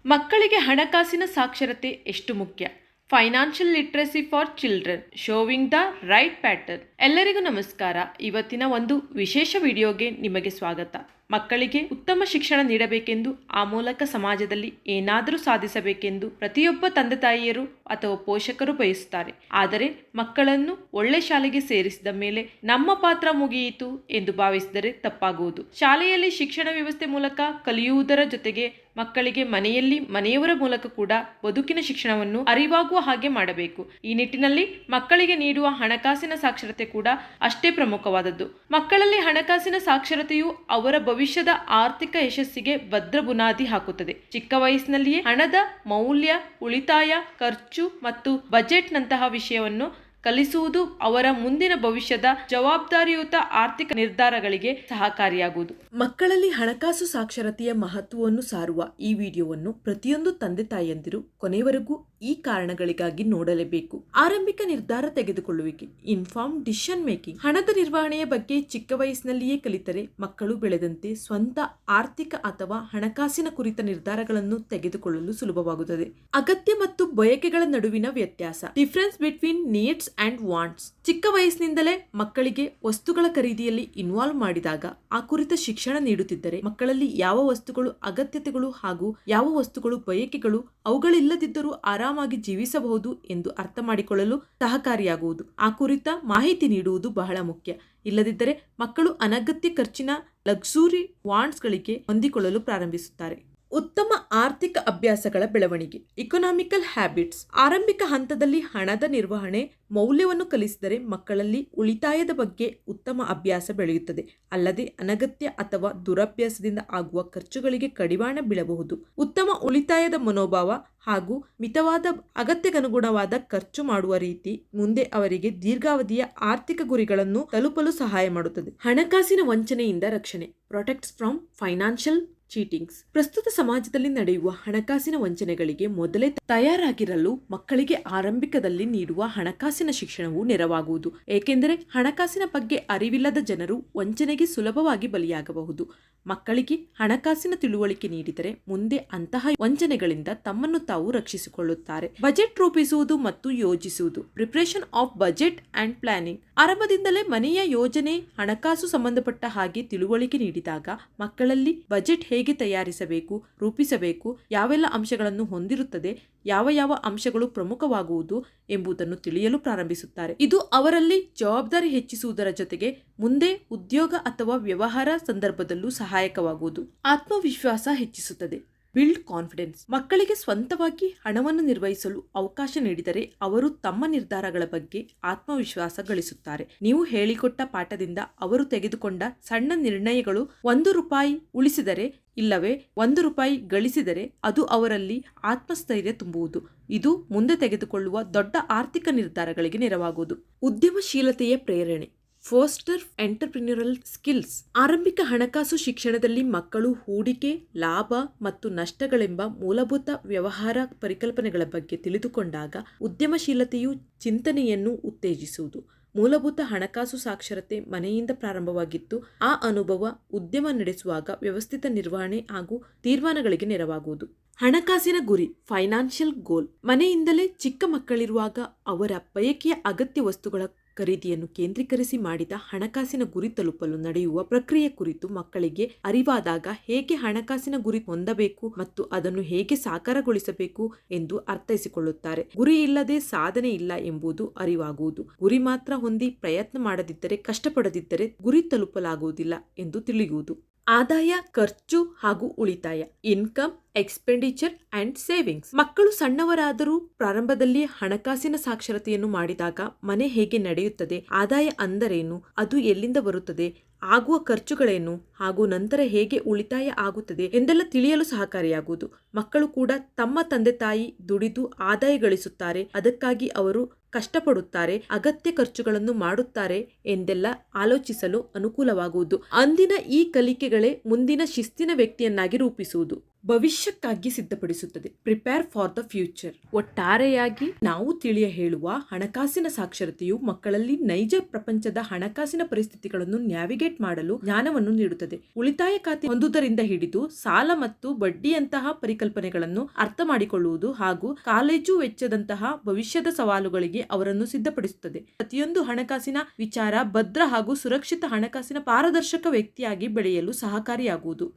ಮಕ್ಕಳಿಗೆ ಹಣಕಾಸಿನ ಸಾಕ್ಷರತೆ ಎಷ್ಟು ಮುಖ್ಯ? Financial literacy for children sowing the right pattern. ಎಲ್ಲರಿಗೂ ನಮಸ್ಕಾರ. ಇವತ್ತಿನ ಒಂದು ವಿಶೇಷ ವಿಡಿಯೋಗೆ ನಿಮಗೆ ಸ್ವಾಗತ. ಮಕ್ಕಳಿಗೆ ಉತ್ತಮ ಶಿಕ್ಷಣ ನೀಡಬೇಕೆಂದು, ಆ ಮೂಲಕ ಸಮಾಜದಲ್ಲಿ ಏನಾದರೂ ಸಾಧಿಸಬೇಕೆಂದು ಪ್ರತಿಯೊಬ್ಬ ತಂದೆ ತಾಯಿಯರು ಅಥವಾ ಪೋಷಕರು ಬಯಸುತ್ತಾರೆ. ಆದರೆ ಮಕ್ಕಳನ್ನು ಒಳ್ಳೆ ಶಾಲೆಗೆ ಸೇರಿಸಿದ ಮೇಲೆ ನಮ್ಮ ಪಾತ್ರ ಮುಗಿಯಿತು ಎಂದು ಭಾವಿಸಿದರೆ ತಪ್ಪಾಗುವುದು. ಶಾಲೆಯಲ್ಲಿ ಶಿಕ್ಷಣ ವ್ಯವಸ್ಥೆ ಮೂಲಕ ಕಲಿಯುವುದರ ಜೊತೆಗೆ ಮಕ್ಕಳಿಗೆ ಮನೆಯಲ್ಲಿ ಮನೆಯವರ ಮೂಲಕ ಕೂಡ ಬದುಕಿನ ಶಿಕ್ಷಣವನ್ನು ಅರಿವಾಗುವ ಹಾಗೆ ಮಾಡಬೇಕು. ಈ ನಿಟ್ಟಿನಲ್ಲಿ ಮಕ್ಕಳಿಗೆ ನೀಡುವ ಹಣಕಾಸಿನ ಸಾಕ್ಷರತೆ ಕೂಡ ಅಷ್ಟೇ ಪ್ರಮುಖವಾದದ್ದು. ಮಕ್ಕಳಲ್ಲಿ ಹಣಕಾಸಿನ ಸಾಕ್ಷರತೆಯು ಅವರ ಭವಿಷ್ಯದ ಆರ್ಥಿಕ ಯಶಸ್ಸಿಗೆ ಭದ್ರ ಬುನಾದಿ ಹಾಕುತ್ತದೆ. ಚಿಕ್ಕ ವಯಸ್ಸಿನಲ್ಲಿಯೇ ಹಣದ ಮೌಲ್ಯ, ಉಳಿತಾಯ, ಖರ್ಚು ಮತ್ತು ಬಜೆಟ್ ನಂತಹ ವಿಷಯವನ್ನು ಕಲಿಸುವುದು ಅವರ ಮುಂದಿನ ಭವಿಷ್ಯದ ಜವಾಬ್ದಾರಿಯುತ ಆರ್ಥಿಕ ನಿರ್ಧಾರಗಳಿಗೆ ಸಹಕಾರಿಯಾಗುವುದು. ಮಕ್ಕಳಲ್ಲಿ ಹಣಕಾಸು ಸಾಕ್ಷರತೆಯ ಮಹತ್ವವನ್ನು ಸಾರುವ ಈ ವಿಡಿಯೋವನ್ನು ಪ್ರತಿಯೊಂದು ತಂದೆ ತಾಯಿಯಂದಿರು ಕೊನೆಯವರೆಗೂ ಈ ಕಾರಣಗಳಿಗಾಗಿ ನೋಡಲೇಬೇಕು. ಆರಂಭಿಕ ನಿರ್ಧಾರ ತೆಗೆದುಕೊಳ್ಳುವಿಕೆ, ಇನ್ಫಾರ್ಮ್ ಡಿಸಿಷನ್ ಮೇಕಿಂಗ್. ಹಣದ ನಿರ್ವಹಣೆಯ ಬಗ್ಗೆ ಚಿಕ್ಕ ವಯಸ್ಸಿನಲ್ಲಿಯೇ ಕಲಿತರೆ ಮಕ್ಕಳು ಬೆಳೆದಂತೆ ಸ್ವಂತ ಆರ್ಥಿಕ ಅಥವಾ ಹಣಕಾಸಿನ ಕುರಿತ ನಿರ್ಧಾರಗಳನ್ನು ತೆಗೆದುಕೊಳ್ಳಲು ಸುಲಭವಾಗುತ್ತದೆ. ಅಗತ್ಯ ಮತ್ತು ಬಯಕೆಗಳ ನಡುವಿನ ವ್ಯತ್ಯಾಸ, difference between needs and wants. ಚಿಕ್ಕ ವಯಸ್ಸಿನಿಂದಲೇ ಮಕ್ಕಳಿಗೆ ವಸ್ತುಗಳ ಖರೀದಿಯಲ್ಲಿ ಇನ್ವಾಲ್ವ್ ಮಾಡಿದಾಗ ಆ ಕುರಿತ ಶಿಕ್ಷಣ ನೀಡುತ್ತಿದ್ದರೆ ಮಕ್ಕಳಲ್ಲಿ ಯಾವ ವಸ್ತುಗಳು ಅಗತ್ಯತೆಗಳು ಹಾಗೂ ಯಾವ ವಸ್ತುಗಳು ಬಯಕೆಗಳು, ಅವುಗಳಿಲ್ಲದಿದ್ದರೂ ಆರಾಮಾಗಿ ಜೀವಿಸಬಹುದು ಎಂದು ಅರ್ಥ ಮಾಡಿಕೊಳ್ಳಲು ಸಹಕಾರಿಯಾಗುವುದು. ಆ ಕುರಿತ ಮಾಹಿತಿ ನೀಡುವುದು ಬಹಳ ಮುಖ್ಯ. ಇಲ್ಲದಿದ್ದರೆ ಮಕ್ಕಳು ಅನಗತ್ಯ ಖರ್ಚಿನ ಲಕ್ಸುರಿ ವಾಂಟ್ಸ್ಗಳಿಗೆ ಹೊಂದಿಕೊಳ್ಳಲು ಪ್ರಾರಂಭಿಸುತ್ತಾರೆ. ಉತ್ತಮ ಆರ್ಥಿಕ ಅಭ್ಯಾಸಗಳ ಬೆಳವಣಿಗೆ, ಇಕೊನಾಮಿಕಲ್ ಹ್ಯಾಬಿಟ್ಸ್. ಆರಂಭಿಕ ಹಂತದಲ್ಲಿ ಹಣದ ನಿರ್ವಹಣೆ ಮೌಲ್ಯವನ್ನು ಕಲಿಸಿದರೆ ಮಕ್ಕಳಲ್ಲಿ ಉಳಿತಾಯದ ಬಗ್ಗೆ ಉತ್ತಮ ಅಭ್ಯಾಸ ಬೆಳೆಯುತ್ತದೆ. ಅಲ್ಲದೆ ಅನಗತ್ಯ ಅಥವಾ ದುರಭ್ಯಾಸದಿಂದ ಆಗುವ ಖರ್ಚುಗಳಿಗೆ ಕಡಿವಾಣ ಬೀಳಬಹುದು. ಉತ್ತಮ ಉಳಿತಾಯದ ಮನೋಭಾವ ಹಾಗೂ ಮಿತವಾದ ಅಗತ್ಯಗನುಗುಣವಾದ ಖರ್ಚು ಮಾಡುವ ರೀತಿ ಮುಂದೆ ಅವರಿಗೆ ದೀರ್ಘಾವಧಿಯ ಆರ್ಥಿಕ ಗುರಿಗಳನ್ನು ತಲುಪಲು ಸಹಾಯ ಮಾಡುತ್ತದೆ. ಹಣಕಾಸಿನ ವಂಚನೆಯಿಂದ ರಕ್ಷಣೆ, ಪ್ರೊಟೆಕ್ಟ್ಸ್ ಫ್ರಮ್ ಫೈನಾನ್ಷಿಯಲ್ ಚೀಟಿಂಗ್ಸ್. ಪ್ರಸ್ತುತ ಸಮಾಜದಲ್ಲಿ ನಡೆಯುವ ಹಣಕಾಸಿನ ವಂಚನೆಗಳಿಗೆ ಮೊದಲೇ ತಯಾರಾಗಿರಲು ಮಕ್ಕಳಿಗೆ ಆರಂಭಿಕದಲ್ಲಿ ನೀಡುವ ಹಣಕಾಸಿನ ಶಿಕ್ಷಣವು ನೆರವಾಗುವುದು. ಏಕೆಂದರೆ ಹಣಕಾಸಿನ ಬಗ್ಗೆ ಅರಿವಿಲ್ಲದ ಜನರು ವಂಚನೆಗೆ ಸುಲಭವಾಗಿ ಬಲಿಯಾಗಬಹುದು. ಮಕ್ಕಳಿಗೆ ಹಣಕಾಸಿನ ತಿಳುವಳಿಕೆ ನೀಡಿದರೆ ಮುಂದೆ ಅಂತಹ ವಂಚನೆಗಳಿಂದ ತಮ್ಮನ್ನು ತಾವು ರಕ್ಷಿಸಿಕೊಳ್ಳುತ್ತಾರೆ. ಬಜೆಟ್ ರೂಪಿಸುವುದು ಮತ್ತು ಯೋಜಿಸುವುದು, preparation of budget and planning. ಆರಂಭದಿಂದಲೇ ಮನೆಯ ಯೋಜನೆ, ಹಣಕಾಸು ಸಂಬಂಧಪಟ್ಟ ಹಾಗೆ ತಿಳುವಳಿಕೆ ನೀಡಿದಾಗ ಮಕ್ಕಳಲ್ಲಿ ಬಜೆಟ್ ಹೇಗೆ ತಯಾರಿಸಬೇಕು, ರೂಪಿಸಬೇಕು, ಯಾವೆಲ್ಲ ಅಂಶಗಳನ್ನು ಹೊಂದಿರುತ್ತದೆ, ಯಾವ ಯಾವ ಅಂಶಗಳು ಪ್ರಮುಖವಾಗುವುದು ಎಂಬುದನ್ನು ತಿಳಿಯಲು ಪ್ರಾರಂಭಿಸುತ್ತಾರೆ. ಇದು ಅವರಲ್ಲಿ ಜವಾಬ್ದಾರಿ ಹೆಚ್ಚಿಸುವುದರ ಜೊತೆಗೆ ಮುಂದೆ ಉದ್ಯೋಗ ಅಥವಾ ವ್ಯವಹಾರ ಸಂದರ್ಭದಲ್ಲೂ ಸಹಾಯಕವಾಗುವುದು. ಆತ್ಮವಿಶ್ವಾಸ ಹೆಚ್ಚಿಸುತ್ತದೆ, ಬಿಲ್ಡ್ ಕಾನ್ಫಿಡೆನ್ಸ್. ಮಕ್ಕಳಿಗೆ ಸ್ವಂತವಾಗಿ ಹಣವನ್ನು ನಿರ್ವಹಿಸಲು ಅವಕಾಶ ನೀಡಿದರೆ ಅವರು ತಮ್ಮ ನಿರ್ಧಾರಗಳ ಬಗ್ಗೆ ಆತ್ಮವಿಶ್ವಾಸ ಗಳಿಸುತ್ತಾರೆ. ನೀವು ಹೇಳಿಕೊಟ್ಟ ಪಾಠದಿಂದ ಅವರು ತೆಗೆದುಕೊಂಡ ಸಣ್ಣ ನಿರ್ಣಯಗಳು, ₹1 ಉಳಿಸಿದರೆ ಇಲ್ಲವೇ ₹1 ಗಳಿಸಿದರೆ ಅದು ಅವರಲ್ಲಿ ಆತ್ಮಸ್ಥೈರ್ಯ ತುಂಬುವುದು. ಇದು ಮುಂದೆ ತೆಗೆದುಕೊಳ್ಳುವ ದೊಡ್ಡ ಆರ್ಥಿಕ ನಿರ್ಧಾರಗಳಿಗೆ ನೆರವಾಗುವುದು. ಉದ್ಯಮಶೀಲತೆಯ ಪ್ರೇರಣೆ, ಫೋಸ್ಟರ್ ಎಂಟರ್ಪ್ರಿನ್ಯೂರಲ್ ಸ್ಕಿಲ್ಸ್. ಆರಂಭಿಕ ಹಣಕಾಸು ಶಿಕ್ಷಣದಲ್ಲಿ ಮಕ್ಕಳು ಹೂಡಿಕೆ, ಲಾಭ ಮತ್ತು ನಷ್ಟಗಳೆಂಬ ಮೂಲಭೂತ ವ್ಯವಹಾರ ಪರಿಕಲ್ಪನೆಗಳ ಬಗ್ಗೆ ತಿಳಿದುಕೊಂಡಾಗ ಉದ್ಯಮಶೀಲತೆಯು ಚಿಂತನೆಯನ್ನು ಉತ್ತೇಜಿಸುವುದು. ಮೂಲಭೂತ ಹಣಕಾಸು ಸಾಕ್ಷರತೆ ಮನೆಯಿಂದ ಪ್ರಾರಂಭವಾಗಿದ್ದು ಆ ಅನುಭವ ಉದ್ಯಮ ನಡೆಸುವಾಗ ವ್ಯವಸ್ಥಿತ ನಿರ್ವಹಣೆ ಹಾಗೂ ತೀರ್ಮಾನಗಳಿಗೆ ನೆರವಾಗುವುದು. ಹಣಕಾಸಿನ ಗುರಿ, ಫೈನಾನ್ಷಿಯಲ್ ಗೋಲ್. ಮನೆಯಿಂದಲೇ ಚಿಕ್ಕ ಮಕ್ಕಳಿರುವಾಗ ಅವರ ಬಯಕೆಯ ಅಗತ್ಯ ವಸ್ತುಗಳ ಖರೀದಿಯನ್ನು ಕೇಂದ್ರೀಕರಿಸಿ ಮಾಡಿದ ಹಣಕಾಸಿನ ಗುರಿ ತಲುಪಲು ನಡೆಯುವ ಪ್ರಕ್ರಿಯೆ ಕುರಿತು ಮಕ್ಕಳಿಗೆ ಅರಿವಾದಾಗ ಹೇಗೆ ಹಣಕಾಸಿನ ಗುರಿ ಹೊಂದಬೇಕು ಮತ್ತು ಅದನ್ನು ಹೇಗೆ ಸಾಕಾರಗೊಳಿಸಬೇಕು ಎಂದು ಅರ್ಥೈಸಿಕೊಳ್ಳುತ್ತಾರೆ. ಗುರಿ ಇಲ್ಲದೆ ಸಾಧನೆ ಇಲ್ಲ ಎಂಬುದು ಅರಿವಾಗುವುದು. ಗುರಿ ಮಾತ್ರ ಹೊಂದಿ ಪ್ರಯತ್ನ ಮಾಡದಿದ್ದರೆ, ಕಷ್ಟಪಡದಿದ್ದರೆ ಗುರಿ ತಲುಪಲಾಗುವುದಿಲ್ಲ ಎಂದು ತಿಳಿಯುವುದು. ಆದಾಯ, ಖರ್ಚು ಹಾಗೂ ಉಳಿತಾಯ, ಇನ್ಕಮ್, ಎಕ್ಸ್ಪೆಂಡಿಚರ್ ಅಂಡ್ ಸೇವಿಂಗ್ಸ್. ಮಕ್ಕಳು ಸಣ್ಣವರಾದರೂ ಪ್ರಾರಂಭದಲ್ಲಿ ಹಣಕಾಸಿನ ಸಾಕ್ಷರತೆಯನ್ನು ಮಾಡಿದಾಗ ಮನೆ ಹೇಗೆ ನಡೆಯುತ್ತದೆ, ಆದಾಯ ಅಂದರೇನು, ಅದು ಎಲ್ಲಿಂದ ಬರುತ್ತದೆ, ಆಗುವ ಖರ್ಚುಗಳೇನು ಹಾಗೂ ನಂತರ ಹೇಗೆ ಉಳಿತಾಯ ಆಗುತ್ತದೆ ಎಂದೆಲ್ಲ ತಿಳಿಯಲು ಸಹಕಾರಿಯಾಗುವುದು. ಮಕ್ಕಳು ಕೂಡ ತಮ್ಮ ತಂದೆ ತಾಯಿ ದುಡಿದು ಆದಾಯ ಗಳಿಸುತ್ತಾರೆ, ಅದಕ್ಕಾಗಿ ಅವರು ಕಷ್ಟಪಡುತ್ತಾರೆ, ಅಗತ್ಯ ಖರ್ಚುಗಳನ್ನು ಮಾಡುತ್ತಾರೆ ಎಂದೆಲ್ಲ ಆಲೋಚಿಸಲು ಅನುಕೂಲವಾಗುವುದು. ಅಂದಿನ ಈ ಕಲಿಕೆಗಳೇ ಮುಂದಿನ ಶಿಸ್ತಿನ ವ್ಯಕ್ತಿಯನ್ನಾಗಿ ರೂಪಿಸುವುದು. ಭವಿಷ್ಯಕ್ಕಾಗಿ ಸಿದ್ಧಪಡಿಸುತ್ತದೆ. Prepare for the future. ಒಟ್ಟಾರೆಯಾಗಿ ನಾವು ತಿಳಿಯ ಹೇಳುವ ಹಣಕಾಸಿನ ಸಾಕ್ಷರತೆಯು ಮಕ್ಕಳಲ್ಲಿ ನೈಜ ಪ್ರಪಂಚದ ಹಣಕಾಸಿನ ಪರಿಸ್ಥಿತಿಗಳನ್ನು ನ್ಯಾವಿಗೇಟ್ ಮಾಡಲು ಜ್ಞಾನವನ್ನು ನೀಡುತ್ತದೆ. ಉಳಿತಾಯ ಖಾತೆ ಹೊಂದುವುದರಿಂದ ಹಿಡಿದು ಸಾಲ ಮತ್ತು ಬಡ್ಡಿಯಂತಹ ಪರಿಕಲ್ಪನೆಗಳನ್ನು ಅರ್ಥ ಮಾಡಿಕೊಳ್ಳುವುದು ಹಾಗೂ ಕಾಲೇಜು ವೆಚ್ಚದಂತಹ ಭವಿಷ್ಯದ ಸವಾಲುಗಳಿಗೆ ಅವರನ್ನು ಸಿದ್ಧಪಡಿಸುತ್ತದೆ. ಪ್ರತಿಯೊಂದು ಹಣಕಾಸಿನ ವಿಚಾರ ಭದ್ರ ಹಾಗೂ ಸುರಕ್ಷಿತ ಹಣಕಾಸಿನ ಪಾರದರ್ಶಕ ವ್ಯಕ್ತಿಯಾಗಿ ಬೆಳೆಯಲು ಸಹಕಾರಿಯಾಗುವುದು.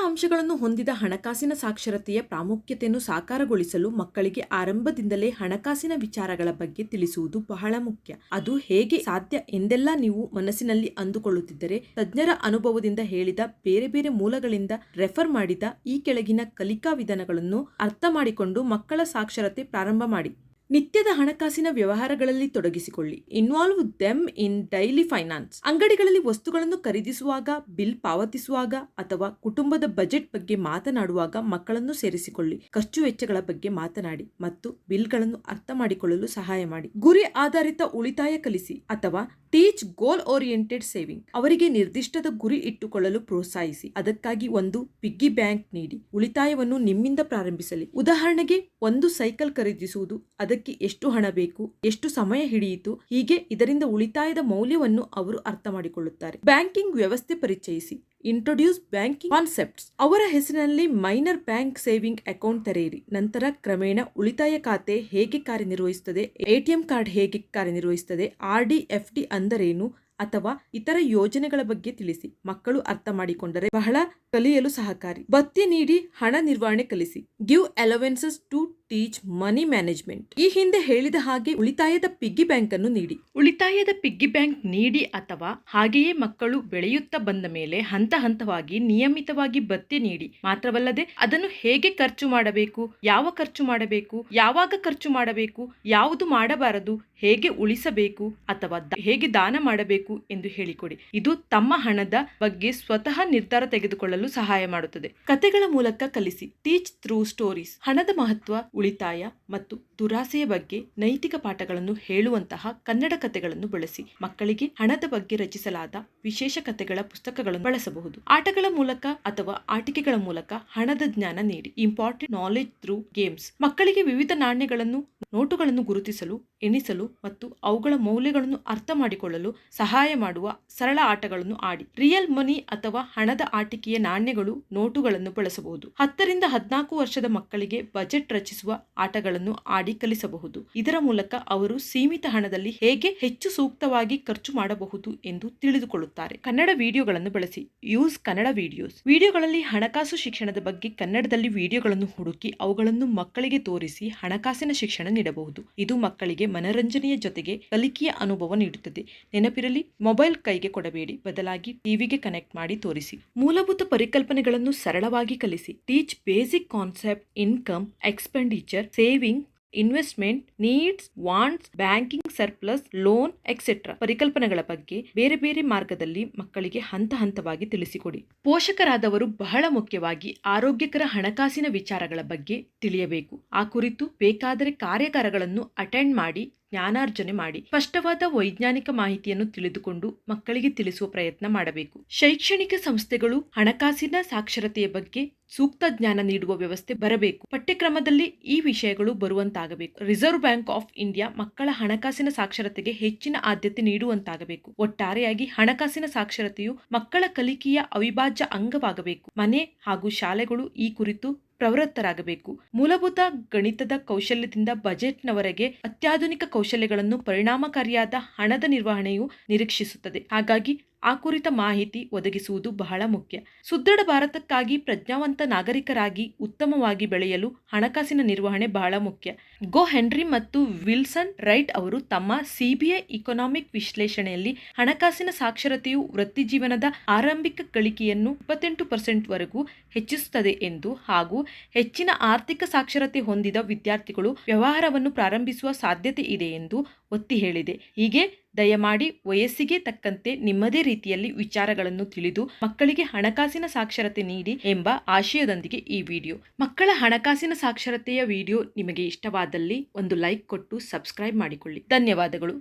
ಅಂಶಗಳನ್ನು ಹೊಂದಿದ ಹಣಕಾಸಿನ ಸಾಕ್ಷರತೆಯ ಪ್ರಾಮುಖ್ಯತೆಯನ್ನು ಸಾಕಾರಗೊಳಿಸಲು ಮಕ್ಕಳಿಗೆ ಆರಂಭದಿಂದಲೇ ಹಣಕಾಸಿನ ವಿಚಾರಗಳ ಬಗ್ಗೆ ತಿಳಿಸುವುದು ಬಹಳ ಮುಖ್ಯ. ಅದು ಹೇಗೆ ಸಾಧ್ಯ ಎಂದೆಲ್ಲ ನೀವು ಮನಸ್ಸಿನಲ್ಲಿ ಅಂದುಕೊಳ್ಳುತ್ತಿದ್ದರೆ ತಜ್ಞರ ಅನುಭವದಿಂದ ಹೇಳಿದ ಬೇರೆ ಬೇರೆ ಮೂಲಗಳಿಂದ ರೆಫರ್ ಮಾಡಿದ ಈ ಕೆಳಗಿನ ಕಲಿಕಾ ವಿಧಾನಗಳನ್ನು ಅರ್ಥ ಮಾಡಿಕೊಂಡು ಮಕ್ಕಳ ಸಾಕ್ಷರತೆ ಪ್ರಾರಂಭ ಮಾಡಿ. ನಿತ್ಯದ ಹಣಕಾಸಿನ ವ್ಯವಹಾರಗಳಲ್ಲಿ ತೊಡಗಿಸಿಕೊಳ್ಳಿ. Involve them in daily finance. ಅಂಗಡಿಗಳಲ್ಲಿ ವಸ್ತುಗಳನ್ನು ಖರೀದಿಸುವಾಗ, ಬಿಲ್ ಪಾವತಿಸುವಾಗ ಅಥವಾ ಕುಟುಂಬದ ಬಜೆಟ್ ಬಗ್ಗೆ ಮಾತನಾಡುವಾಗ ಮಕ್ಕಳನ್ನು ಸೇರಿಸಿಕೊಳ್ಳಿ. ಖರ್ಚು ವೆಚ್ಚಗಳ ಬಗ್ಗೆ ಮಾತನಾಡಿ ಮತ್ತು ಬಿಲ್ಗಳನ್ನು ಅರ್ಥ ಮಾಡಿಕೊಳ್ಳಲು ಸಹಾಯ ಮಾಡಿ. ಗುರಿ ಆಧಾರಿತ ಉಳಿತಾಯ ಕಲಿಸಿ ಅಥವಾ ಟೀಚ್ ಗೋಲ್ ಓರಿಯೆಂಟೆಡ್ ಸೇವಿಂಗ್. ಅವರಿಗೆ ನಿರ್ದಿಷ್ಟದ ಗುರಿ ಇಟ್ಟುಕೊಳ್ಳಲು ಪ್ರೋತ್ಸಾಹಿಸಿ. ಅದಕ್ಕಾಗಿ ಒಂದು ಪಿಗ್ಗಿ ಬ್ಯಾಂಕ್ ನೀಡಿ ಉಳಿತಾಯವನ್ನು ನಿಮ್ಮಿಂದ ಪ್ರಾರಂಭಿಸಲಿ. ಉದಾಹರಣೆಗೆ ಒಂದು ಸೈಕಲ್ ಖರೀದಿಸುವುದು, ಅದಕ್ಕೆ ಎಷ್ಟು ಹಣ ಬೇಕು, ಎಷ್ಟು ಸಮಯ ಹಿಡಿಯಿತು, ಹೀಗೆ ಇದರಿಂದ ಉಳಿತಾಯದ ಮೌಲ್ಯವನ್ನು ಅವರು ಅರ್ಥ ಮಾಡಿಕೊಳ್ಳುತ್ತಾರೆ. ಬ್ಯಾಂಕಿಂಗ್ ವ್ಯವಸ್ಥೆ ಪರಿಚಯಿಸಿ. Introduce banking concepts. ಅವರ ಹೆಸರಿನಲ್ಲಿ ಮೈನರ್ ಬ್ಯಾಂಕ್ ಸೇವಿಂಗ್ ಅಕೌಂಟ್ ತೆರೆಯಿರಿ. ನಂತರ ಕ್ರಮೇಣ ಉಳಿತಾಯ ಖಾತೆ ಹೇಗೆ ಕಾರ್ಯನಿರ್ವಹಿಸುತ್ತದೆ, ಎಟಿಎಂ ಕಾರ್ಡ್ ಹೇಗೆ ಕಾರ್ಯನಿರ್ವಹಿಸುತ್ತದೆ, ಆರ್ಡಿ ಎಫ್ಡಿ ಅಂದರೇನು ಅಥವಾ ಇತರ ಯೋಜನೆಗಳ ಬಗ್ಗೆ ತಿಳಿಸಿ. ಮಕ್ಕಳು ಅರ್ಥ ಮಾಡಿಕೊಂಡರೆ ಬಹಳ ಕಲಿಯಲು ಸಹಕಾರಿ. ಭತ್ಯೆ ನೀಡಿ ಹಣ ನಿರ್ವಹಣೆ ಕಲಿಸಿ. Give allowances to teach money management. ಈ ಹಿಂದೆ ಹೇಳಿದ ಹಾಗೆ ಉಳಿತಾಯದ ಪಿಗ್ಗಿ ಬ್ಯಾಂಕ್ ಅನ್ನು ನೀಡಿ. ಉಳಿತಾಯದ ಪಿಗ್ಗಿ ಬ್ಯಾಂಕ್ ನೀಡಿ ಅಥವಾ ಹಾಗೆಯೇ ಮಕ್ಕಳು ಬೆಳೆಯುತ್ತಾ ಬಂದ ಮೇಲೆ ಹಂತ ಹಂತವಾಗಿ ನಿಯಮಿತವಾಗಿ ಭತ್ಯೆ ನೀಡಿ. ಮಾತ್ರವಲ್ಲದೆ ಅದನ್ನು ಹೇಗೆ ಖರ್ಚು ಮಾಡಬೇಕು, ಯಾವ ಖರ್ಚು ಮಾಡಬೇಕು, ಯಾವಾಗ ಖರ್ಚು ಮಾಡಬೇಕು, ಯಾವುದು ಮಾಡಬಾರದು, ಹೇಗೆ ಉಳಿಸಬೇಕು ಅಥವಾ ಹೇಗೆ ದಾನ ಮಾಡಬೇಕು ಎಂದು ಹೇಳಿಕೊಡಿ. ಇದು ತಮ್ಮ ಹಣದ ಬಗ್ಗೆ ಸ್ವತಃ ನಿರ್ಧಾರ ತೆಗೆದುಕೊಳ್ಳಲು ಸಹಾಯ ಮಾಡುತ್ತದೆ. ಕಥೆಗಳ ಮೂಲಕ ಕಲಿಸಿ. Teach through stories. ಹಣದ ಮಹತ್ವ, ಉಳಿತಾಯ ಮತ್ತು ದುರಾಸೆಯ ಬಗ್ಗೆ ನೈತಿಕ ಪಾಠಗಳನ್ನು ಹೇಳುವಂತಹ ಕನ್ನಡ ಕಥೆಗಳನ್ನು ಬಳಸಿ. ಮಕ್ಕಳಿಗೆ ಹಣದ ಬಗ್ಗೆ ರಚಿಸಲಾದ ವಿಶೇಷ ಕಥೆಗಳ ಪುಸ್ತಕಗಳನ್ನು ಬಳಸಬಹುದು. ಆಟಗಳ ಮೂಲಕ ಅಥವಾ ಆಟಿಕೆಗಳ ಮೂಲಕ ಹಣದ ಜ್ಞಾನ ನೀಡಿ. Important knowledge through games. ಮಕ್ಕಳಿಗೆ ವಿವಿಧ ನಾಣ್ಯಗಳನ್ನು, ನೋಟುಗಳನ್ನು ಗುರುತಿಸಲು, ಎಣಿಸಲು ಮತ್ತು ಅವುಗಳ ಮೌಲ್ಯಗಳನ್ನು ಅರ್ಥ ಮಾಡಿಕೊಳ್ಳಲು ಸಹಾಯ ಮಾಡುವ ಸರಳ ಆಟಗಳನ್ನು ಆಡಿ. ರಿಯಲ್ ಮನಿ ಅಥವಾ ಹಣದ ಆಟಿಕೆಯ ನಾಣ್ಯಗಳು, ನೋಟುಗಳನ್ನು ಬಳಸಬಹುದು. 10 ರಿಂದ 14 ವರ್ಷದ ಮಕ್ಕಳಿಗೆ ಬಜೆಟ್ ರಚಿಸುವ ಆಟಗಳನ್ನು ಆಡಿ ಕಲಿಸಬಹುದು. ಇದರ ಮೂಲಕ ಅವರು ಸೀಮಿತ ಹಣದಲ್ಲಿ ಹೇಗೆ ಹೆಚ್ಚು ಸೂಕ್ತವಾಗಿ ಖರ್ಚು ಮಾಡಬಹುದು ಎಂದು ತಿಳಿದುಕೊಳ್ಳುತ್ತಾರೆ. ಕನ್ನಡ ವಿಡಿಯೋಗಳನ್ನು ಬಳಸಿ. Use Kannada videos. ವಿಡಿಯೋಗಳಲ್ಲಿ ಹಣಕಾಸು ಶಿಕ್ಷಣದ ಬಗ್ಗೆ ಕನ್ನಡದಲ್ಲಿ ವಿಡಿಯೋಗಳನ್ನು ಹುಡುಕಿ ಅವುಗಳನ್ನು ಮಕ್ಕಳಿಗೆ ತೋರಿಸಿ ಹಣಕಾಸಿನ ಶಿಕ್ಷಣ ನೀಡಬಹುದು. ಇದು ಮಕ್ಕಳಿಗೆ ಮನರಂಜನೆಯ ಜೊತೆಗೆ ಕಲಿಕೆಯ ಅನುಭವ ನೀಡುತ್ತದೆ. ನೆನಪಿರಲಿ, ಮೊಬೈಲ್ ಕೈಗೆ ಕೊಡಬೇಡಿ, ಬದಲಾಗಿ ಟಿವಿಗೆ ಕನೆಕ್ಟ್ ಮಾಡಿ ತೋರಿಸಿ. ಮೂಲಭೂತ ಪರಿಕಲ್ಪನೆಗಳನ್ನು ಸರಳವಾಗಿ ಕಲಿಸಿ. Teach basic concept, income, expenditure, saving, investment, needs, wants, banking, surplus, loan, etcetera ಪರಿಕಲ್ಪನೆಗಳ ಬಗ್ಗೆ ಬೇರೆ ಬೇರೆ ಮಾರ್ಗದಲ್ಲಿ ಮಕ್ಕಳಿಗೆ ಹಂತ ಹಂತವಾಗಿ ತಿಳಿಸಿಕೊಡಿ. ಪೋಷಕರಾದವರು ಬಹಳ ಮುಖ್ಯವಾಗಿ ಆರೋಗ್ಯಕರ ಹಣಕಾಸಿನ ವಿಚಾರಗಳ ಬಗ್ಗೆ ತಿಳಿಯಬೇಕು. ಆ ಕುರಿತು ಬೇಕಾದರೆ ಕಾರ್ಯಾಗಾರಗಳನ್ನು ಅಟೆಂಡ್ ಮಾಡಿ ಜ್ಞಾನಾರ್ಜನೆ ಮಾಡಿ. ಸ್ಪಷ್ಟವಾದ ವೈಜ್ಞಾನಿಕ ಮಾಹಿತಿಯನ್ನು ತಿಳಿದುಕೊಂಡು ಮಕ್ಕಳಿಗೆ ತಿಳಿಸುವ ಪ್ರಯತ್ನ ಮಾಡಬೇಕು. ಶೈಕ್ಷಣಿಕ ಸಂಸ್ಥೆಗಳು ಹಣಕಾಸಿನ ಸಾಕ್ಷರತೆಯ ಬಗ್ಗೆ ಸೂಕ್ತ ಜ್ಞಾನ ನೀಡುವ ವ್ಯವಸ್ಥೆ ಬರಬೇಕು. ಪಠ್ಯಕ್ರಮದಲ್ಲಿ ಈ ವಿಷಯಗಳು ಬರುವಂತಾಗಬೇಕು. ರಿಸರ್ವ್ ಬ್ಯಾಂಕ್ ಆಫ್ ಇಂಡಿಯಾ ಮಕ್ಕಳ ಹಣಕಾಸಿನ ಸಾಕ್ಷರತೆಗೆ ಹೆಚ್ಚಿನ ಆದ್ಯತೆ ನೀಡುವಂತಾಗಬೇಕು. ಒಟ್ಟಾರೆಯಾಗಿ ಹಣಕಾಸಿನ ಸಾಕ್ಷರತೆಯು ಮಕ್ಕಳ ಕಲಿಕೆಯ ಅವಿಭಾಜ್ಯ ಅಂಗವಾಗಬೇಕು. ಮನೆ ಹಾಗೂ ಶಾಲೆಗಳು ಈ ಕುರಿತು ಪ್ರವೃತ್ತರಾಗಬೇಕು. ಮೂಲಭೂತ ಗಣಿತದ ಕೌಶಲ್ಯದಿಂದ ಬಜೆಟ್ನವರೆಗೆ ಅತ್ಯಾಧುನಿಕ ಕೌಶಲ್ಯಗಳನ್ನು ಪರಿಣಾಮಕಾರಿಯಾದ ಹಣದ ನಿರ್ವಹಣೆಯು ನಿರೀಕ್ಷಿಸುತ್ತದೆ. ಹಾಗಾಗಿ ಆ ಕುರಿತ ಮಾಹಿತಿ ಒದಗಿಸುವುದು ಬಹಳ ಮುಖ್ಯ. ಸುದೃಢ ಭಾರತಕ್ಕಾಗಿ ಪ್ರಜ್ಞಾವಂತ ನಾಗರಿಕರಾಗಿ ಉತ್ತಮವಾಗಿ ಬೆಳೆಯಲು ಹಣಕಾಸಿನ ನಿರ್ವಹಣೆ ಬಹಳ ಮುಖ್ಯ. ಗೋ ಹೆನ್ರಿ ಮತ್ತು ವಿಲ್ಸನ್ ರೈಟ್ ಅವರು ತಮ್ಮ ಸಿಬಿಐ ಇಕೊನಾಮಿಕ್ ವಿಶ್ಲೇಷಣೆಯಲ್ಲಿ ಹಣಕಾಸಿನ ಸಾಕ್ಷರತೆಯು ವೃತ್ತಿಜೀವನದ ಆರಂಭಿಕ ಗಳಿಕೆಯನ್ನು 28% ವರೆಗೂ ಹೆಚ್ಚಿಸುತ್ತದೆ ಎಂದು ಹಾಗೂ ಹೆಚ್ಚಿನ ಆರ್ಥಿಕ ಸಾಕ್ಷರತೆ ಹೊಂದಿದ ವಿದ್ಯಾರ್ಥಿಗಳು ವ್ಯವಹಾರವನ್ನು ಪ್ರಾರಂಭಿಸುವ ಸಾಧ್ಯತೆ ಇದೆ ಎಂದು ಒತ್ತಿ ಹೇಳಿದೆ. ಹೀಗೆ ದಯಮಾಡಿ ವಯಸ್ಸಿಗೆ ತಕ್ಕಂತೆ ನಿಮ್ಮದೇ ರೀತಿಯಲ್ಲಿ ವಿಚಾರಗಳನ್ನು ತಿಳಿದು ಮಕ್ಕಳಿಗೆ ಹಣಕಾಸಿನ ಸಾಕ್ಷರತೆ ನೀಡಿ ಎಂಬ ಆಶಯದೊಂದಿಗೆ ಈ ವಿಡಿಯೋ. ಮಕ್ಕಳ ಹಣಕಾಸಿನ ಸಾಕ್ಷರತೆಯ ವಿಡಿಯೋ ನಿಮಗೆ ಇಷ್ಟವಾದಲ್ಲಿ ಒಂದು ಲೈಕ್ ಕೊಟ್ಟು ಸಬ್ಸ್ಕ್ರೈಬ್ ಮಾಡಿಕೊಳ್ಳಿ. ಧನ್ಯವಾದಗಳು.